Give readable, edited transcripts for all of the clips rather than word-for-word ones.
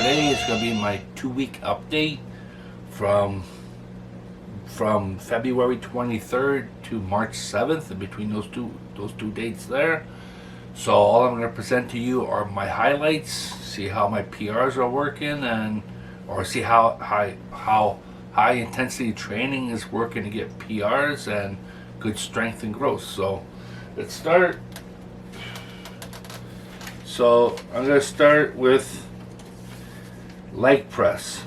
today is going to be my 2-week update from February 23rd to March 7th, and between those two dates there. So all I'm going to present to you are my highlights, see how my PRs are working, or see how high intensity training is working to get PRs and good strength and growth. So let's start. So I'm going to start with leg press.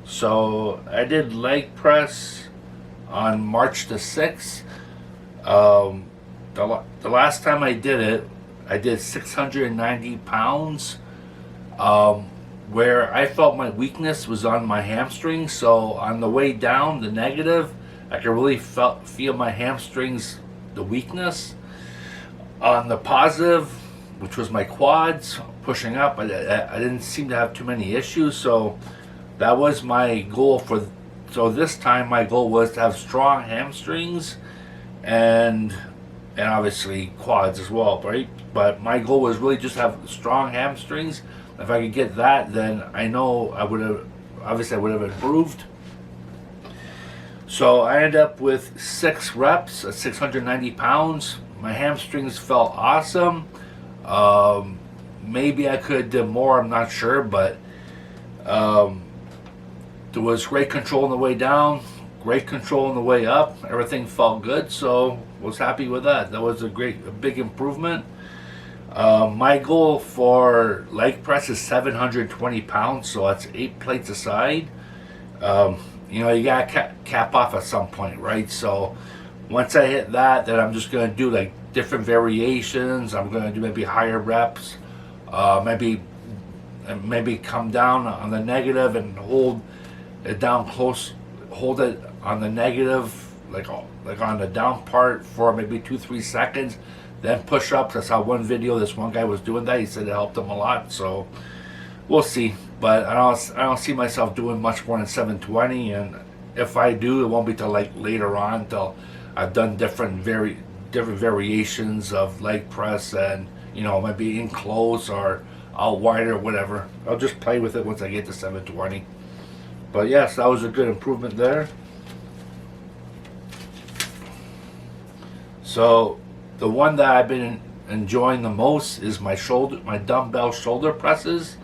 So I did leg press on March the 6th. The last time I did it, I did 690 pounds. Where I felt my weakness was on my hamstrings. So on the way down, the negative, I could really feel my hamstrings, the weakness. On the positive, which was my quads, pushing up, I didn't seem to have too many issues. So that was my goal so this time my goal was to have strong hamstrings and obviously quads as well, right? But my goal was really just to have strong hamstrings. If I could get that, then I know I would have improved. So I ended up with 6 reps at 690 pounds. My hamstrings felt awesome. Maybe I could do more, I'm not sure, but there was great control on the way down, great control on the way up. Everything felt good, so was happy with that. That was a big improvement. My goal for leg press is 720 pounds, so that's 8 plates a side. You gotta cap off at some point, right? So once I hit that, then I'm just gonna do like different variations. I'm gonna do maybe higher reps, maybe come down on the negative and hold it down close, hold it on the negative, like on the down part for maybe 2-3 seconds, then push ups. I saw one video, this one guy was doing that. He said it helped him a lot. So we'll see, but I don't see myself doing much more than 720, and if I do, it won't be till like later on, till I've done different variations of leg press, and maybe in close or out wider, whatever. I'll just play with it once I get to 720. But yes, that was a good improvement there. So the one that I've been enjoying the most is my dumbbell shoulder presses.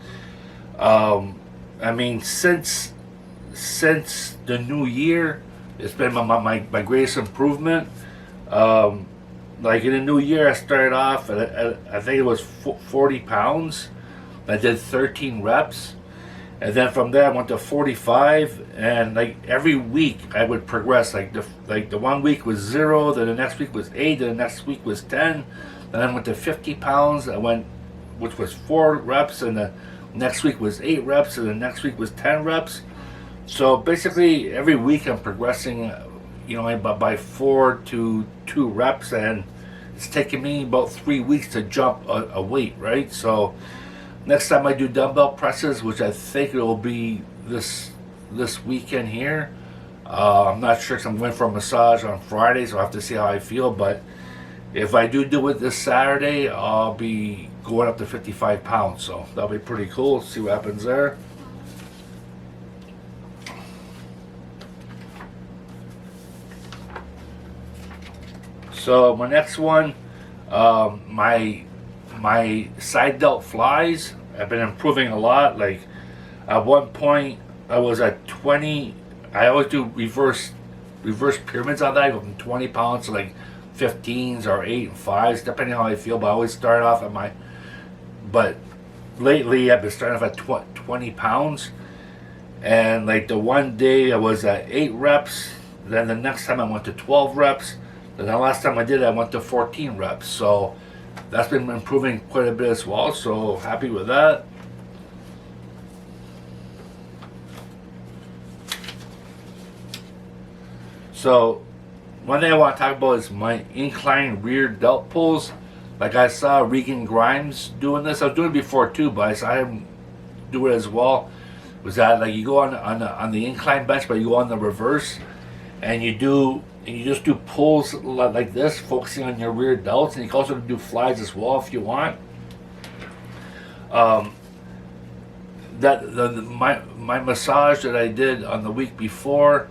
Since the new year, it's been my greatest improvement. Like in the new year, I started off at I think it was 40 pounds. I did 13 reps, and then from there I went to 45. And like every week I would progress. Like the 1 week was 0, then the next week was 8, then the next week was 10. Then I went to 50 pounds. Which was 4 reps, and the next week was 8 reps, and the next week was 10 reps. So basically every week I'm progressing, by 4 to 2 reps, and it's taken me about 3 weeks to jump a weight, right? So next time I do dumbbell presses, which I think it will be this weekend here, I'm not sure, because I'm going for a massage on Friday, so I'll have to see how I feel. But if I do it this Saturday, I'll be going up to 55 pounds, so that'll be pretty cool. See what happens there. So my next one, my side delt flies, I've been improving a lot. Like at one point I was at 20. I always do reverse pyramids on that. I go from 20 pounds to like 15s or 8 and 5s, depending on how I feel. But I always start off at but lately I've been starting off at 20 pounds. And like the one day I was at 8 reps. Then the next time I went to 12 reps. Then the last time I did it, I went to 14 reps. So that's been improving quite a bit as well. So happy with that. So one thing I want to talk about is my incline rear delt pulls. Like I saw Regan Grimes doing this. I was doing it before too, but I saw him do it as well. Was that like you go on the incline bench, but you go on the reverse, and you just do pulls like this, focusing on your rear delts, and you can also do flies as well if you want. my massage that I did on the week before,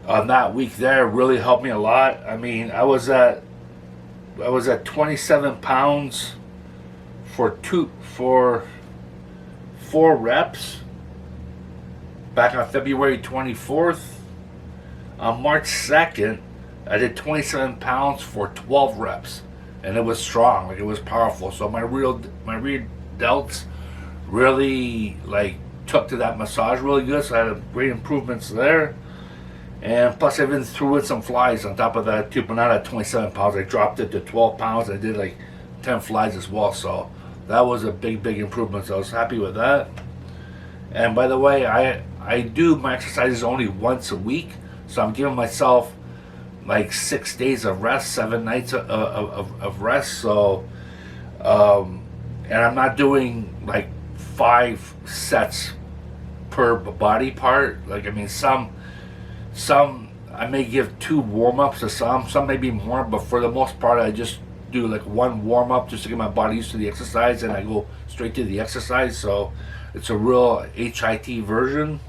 on that week there, really helped me a lot. I mean, I was at 27 pounds for 4 reps back on February 24th. On March 2nd, I did 27 pounds for 12 reps, and it was strong, like it was powerful. So my rear delts really like took to that massage really good. So I had great improvements there. And plus, I even threw in some flies on top of that too, but not at 27 pounds. I dropped it to 12 pounds. I did like 10 flies as well. So that was a big improvement. So I was happy with that. And by the way, I do my exercises only once a week. So I'm giving myself like 6 days of rest, 7 nights of rest. So, and I'm not doing like 5 sets per body part. Like, I mean, some I may give 2 warm-ups to some may be more, but for the most part I just do like 1 warm-up just to get my body used to the exercise, and I go straight to the exercise. So it's a real HIT version.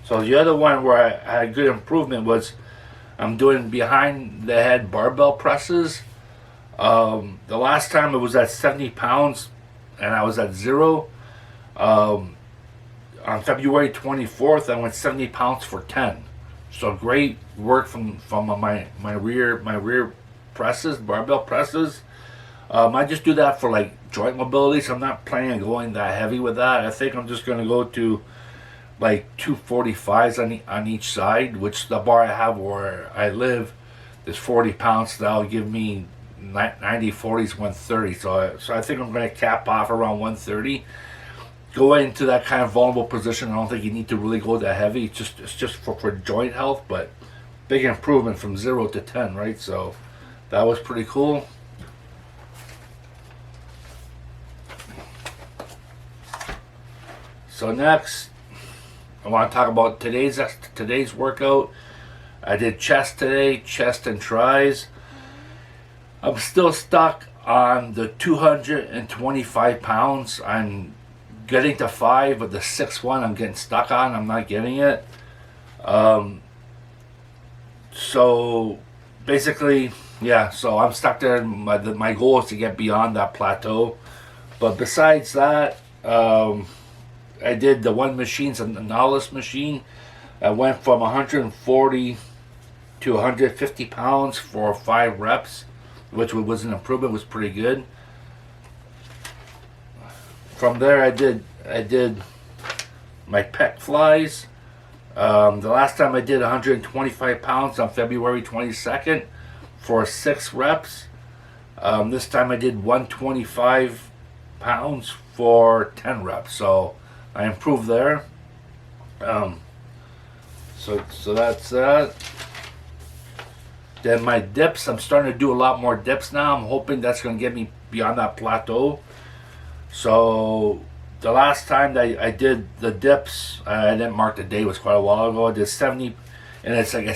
So the other one where I had good improvement was I'm doing behind the head barbell presses. The last time it was at 70 pounds and I was at 0. On February 24th, I went 70 pounds for 10. So great work from my rear presses, barbell presses. I just do that for like joint mobility, so I'm not planning on going that heavy with that. I think I'm just going to go to like 245s on each side, which the bar I have where I live is 40 pounds. So that'll give me 90, 40s, 130. So I think I'm going to cap off around 130. Go into that kind of vulnerable position. I don't think you need to really go that heavy. It's just for joint health, but big improvement from 0 to 10, right? So that was pretty cool. So next, I want to talk about today's workout. I did chest today, chest and tris. I'm still stuck on the 225 pounds. I'm getting to 5, but the 6th one I'm getting stuck on. I'm not getting it. So basically, yeah, so I'm stuck there. My goal is to get beyond that plateau. But besides that, I did the one machine, the Nautilus machine. I went from 140 to 150 pounds for 5 reps, which was an improvement, was pretty good. From there, I did my pec flies. The last time I did 125 pounds on February 22nd for 6 reps. This time I did 125 pounds for 10 reps. So I improved there. So that's that. Then my dips, I'm starting to do a lot more dips now. I'm hoping that's going to get me beyond that plateau. So the last time that I did the dips, I didn't mark the day, it was quite a while ago. I did 70, and it's like the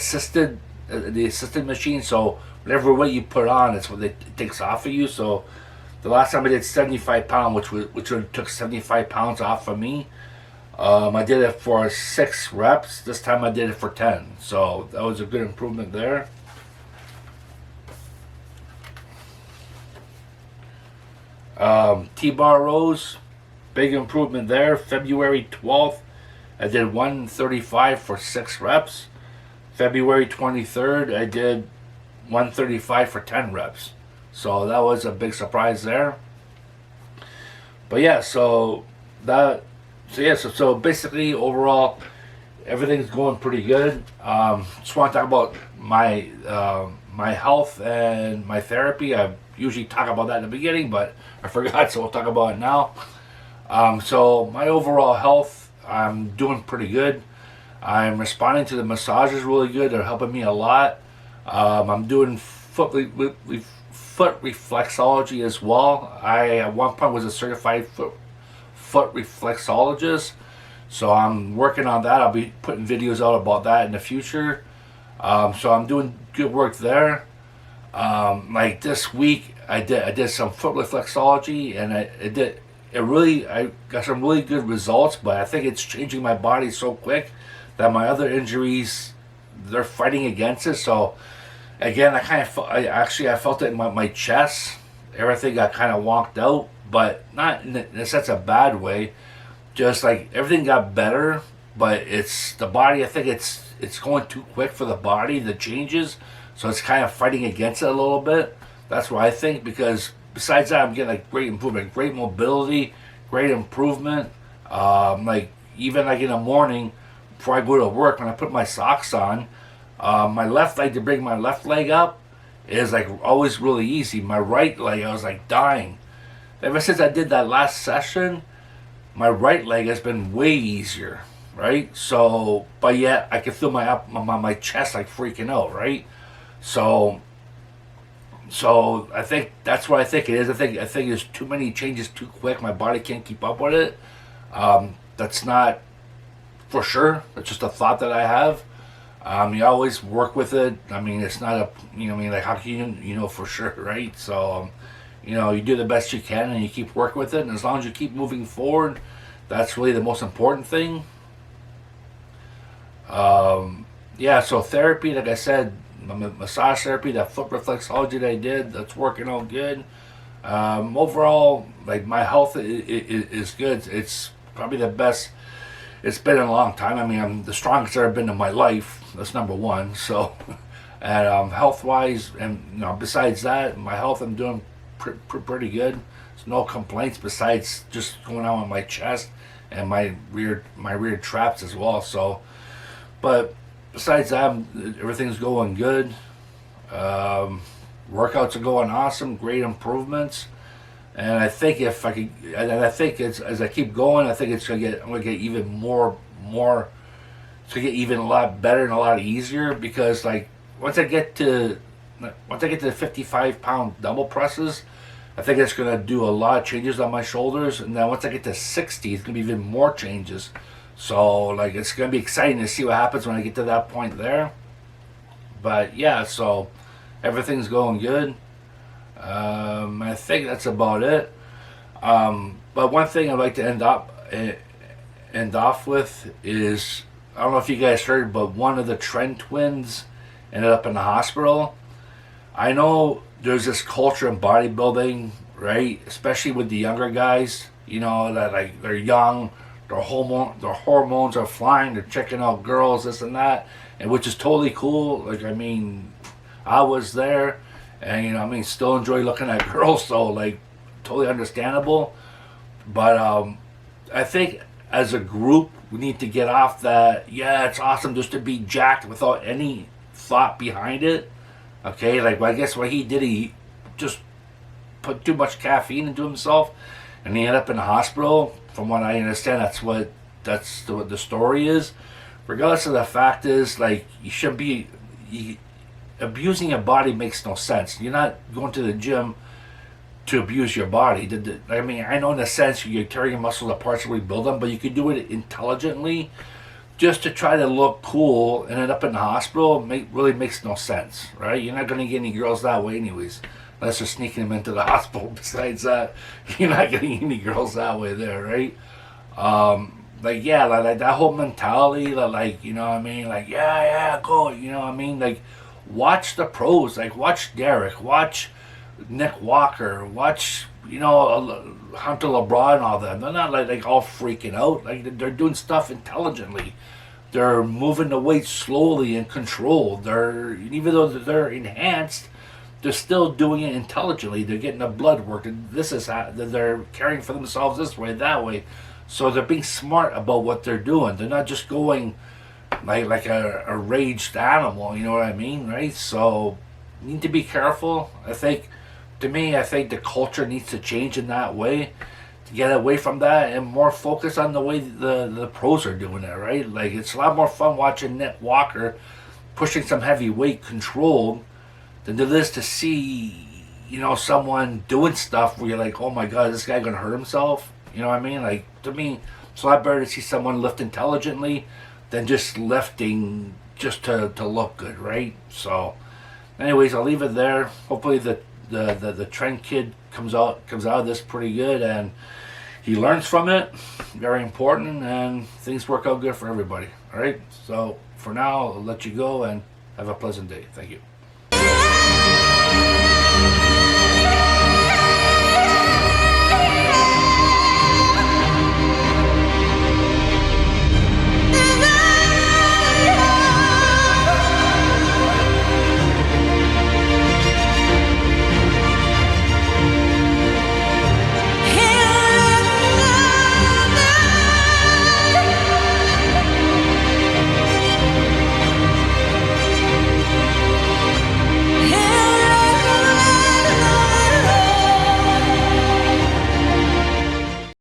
assisted machine. So whatever weight you put on, it's what it takes off of you. So the last time I did 75 pounds, which took 75 pounds off of me. I did it for 6 reps. This time I did it for 10. So that was a good improvement there. T-bar rows, big improvement there. February 12th, I did 135 for 6 reps. February 23rd, I did 135 for 10 reps. So that was a big surprise there. But yeah, so basically overall, everything's going pretty good. Just want to talk about my health and my therapy. I usually talk about that in the beginning, but I forgot, so we'll talk about it now. So my overall health, I'm doing pretty good. I'm responding to the massages really good. They're helping me a lot. I'm doing foot reflexology as well. I at one point was a certified foot reflexologist, so I'm working on that. I'll be putting videos out about that in the future. So I'm doing good work there. Like this week, I did some foot reflexology, and I got some really good results. But I think it's changing my body so quick that my other injuries, they're fighting against it. So again, I felt it in my chest. Everything got kind of wonked out, but not in a sense a bad way. Just like everything got better, but it's the body. I think it's going too quick for the body, the changes, so it's kind of fighting against it a little bit. That's what I think, because besides that, I'm getting like great improvement, great mobility, great improvement. Like even like in the morning before I go to work, when I put my socks on, my left leg, to bring my left leg up is like always really easy. My right leg, I was like dying. Ever since I did that last session, my right leg has been way easier, right? So, but yet I can feel my chest like freaking out, right? So, I think that's what I think it is. I think there's too many changes too quick. My body can't keep up with it. That's not for sure. That's just a thought that I have. You always work with it. I mean, it's not a, I mean, like, how can you know for sure, right? So, you do the best you can and you keep working with it. And as long as you keep moving forward, that's really the most important thing. Yeah, so therapy, like I said, massage therapy, that foot reflexology that I did, that's working out good. Overall, like, my health is good. It's probably the best it's been in a long time. I mean, I'm the strongest I've ever been in my life. That's number one. So, and health wise, and besides that, my health, I'm doing pretty good. There's no complaints besides just going on with my chest and my rear traps as well. So, but besides that, everything's going good. Workouts are going awesome. Great improvements. And I think if I could, and I think as I keep going, I think I'm gonna get even more. It's gonna get even a lot better and a lot easier, because like once I get to the 55-pound double presses, I think it's gonna do a lot of changes on my shoulders. And then once I get to 60, it's gonna be even more changes. So like it's gonna be exciting to see what happens when I get to that point there. But yeah, so everything's going good. I think that's about it. But one thing I'd like to end off with is, I don't know if you guys heard, but one of the Trent twins ended up in the hospital. I know there's this culture in bodybuilding, right? Especially with the younger guys, that like they're young, their hormones are flying, they're checking out girls, this and that, and which is totally cool. Like, I mean, I was there. And still enjoy looking at girls, so like totally understandable. But I think as a group we need to get off that. Yeah, it's awesome just to be jacked without any thought behind it. Okay, like, I guess what he did, he just put too much caffeine into himself, and he ended up in the hospital. From what I understand, that's what the story is. Regardless of the fact is, like, you shouldn't be. Abusing your body makes no sense. You're not going to the gym to abuse your body. I mean, I know in a sense you're tearing your muscles apart to rebuild them, but you could do it intelligently. Just to try to look cool and end up in the hospital really makes no sense, right? You're not going to get any girls that way anyways, unless you're sneaking them into the hospital. Besides that, you're not getting any girls that way there, right? Like, yeah, like that whole mentality, like, like, yeah, go, like, watch the pros, like watch Derek, watch Nick Walker, watch Hunter LeBron and all that. They're not like all freaking out. Like, they're doing stuff intelligently. They're moving the weight slowly and controlled. Even though they're enhanced, they're still doing it intelligently. They're getting the blood work. And this is how they're caring for themselves this way, that way. So they're being smart about what they're doing. They're not just going like a raged animal, you know what I mean, right? So you need to be careful. I think the culture needs to change in that way, to get away from that and more focus on the way the pros are doing it, right? Like, it's a lot more fun watching Nick Walker pushing some heavy weight controlled than it is to see someone doing stuff where you're like, oh my god, this guy gonna hurt himself, you know what I mean? Like, to me, it's a lot better to see someone lift intelligently than just lifting just to look good, right? So anyways, I'll leave it there. Hopefully the the Trent kid comes out of this pretty good, and he learns from it. Very important, and things work out good for everybody. All right. So for now, I'll let you go and have a pleasant day. Thank you.